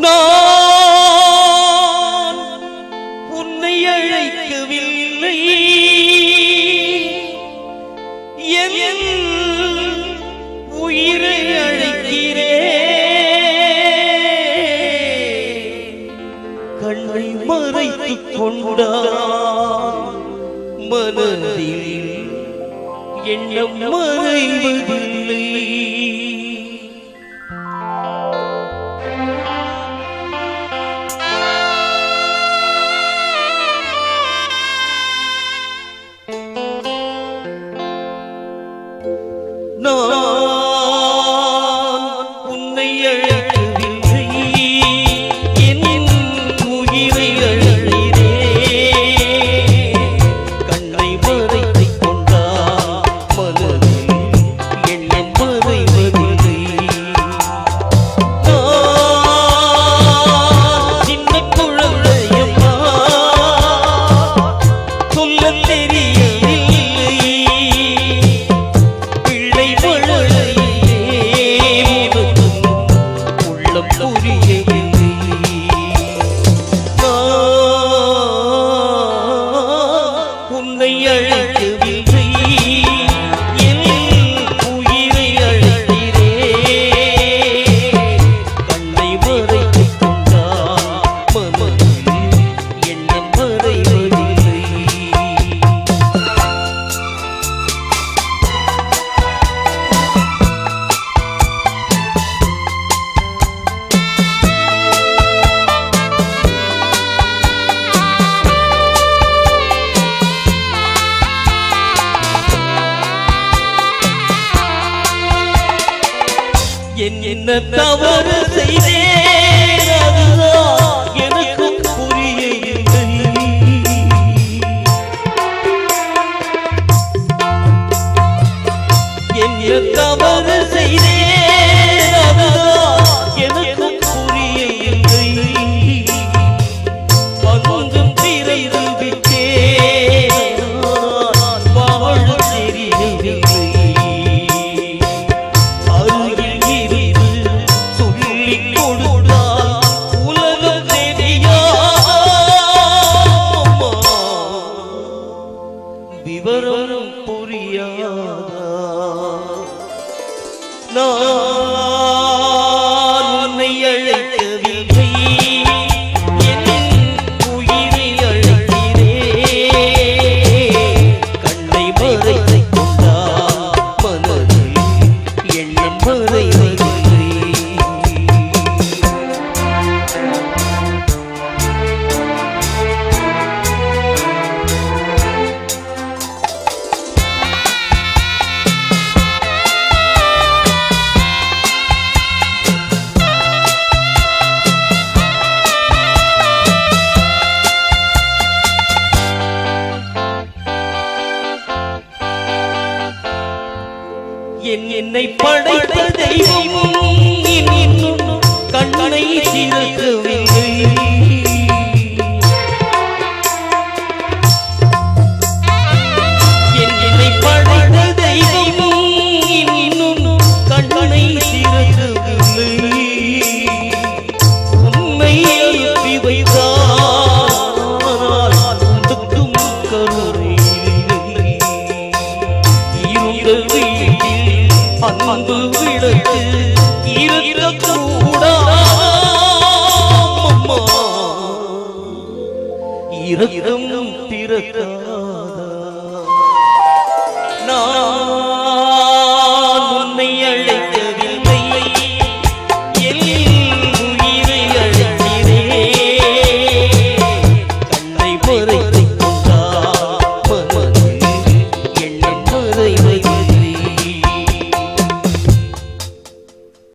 நான் உன்னை அழைக்கவில்லை, என் உயிரை அழைக்கிறேன். கண்ணை மறைத்துக் கொண்டான் மனதில் எண்ணம் மறைவதில்லை. நான் உன்னை அழைக்கவில்லை, என் உயிரை அழைக்கிறேன். கண்ணை மறைத்துக் கொண்டான் மனதில் எண்ணம் மறைவதில்லை. நான் சின்ன குழந்தையம்மா, சொல்லத் தெரியவில்லை. பிள்ளை உன்னை அழைக்கவில்லை, என் உயிரை அழைக்கிறேன். கண்ணை மறைத்துக் கொண்டான் மனதில் எண்ணம் மறைவதில்லை. என்ன தவறு செய்தேன், அதுதான் எனக்கு புரியவில்லை. என்ன தவறு செய்தேன், அதுதான் எனக்கு புரியவில்லை. பங்கும் திரைந்து விட்டேன், வாழ தெரியவில்லை. விவரம் புரியாதா நான் உன்னை அழைக்கவில்லை, என் உயிரை அழைக்கிறேன். கண்ணை மறைத்துக் கொண்டான் மனதில் எண்ணம் மறைவதில்லை. என்னை படைத்த தெய்வம் இன்னும் கண்ணை திறக்கவில்லை. என்னை படைத்த தெய்வம் இன்னும் கண்ணை திறக்கவில்லை. உன்னை அனுப்பி வைத்தால் துக்கும் கருணை இருந்த அன்பு விளக்கு இருக்கக்கூடாதம்மா, இரக்கம் பிறக்காதா? நான்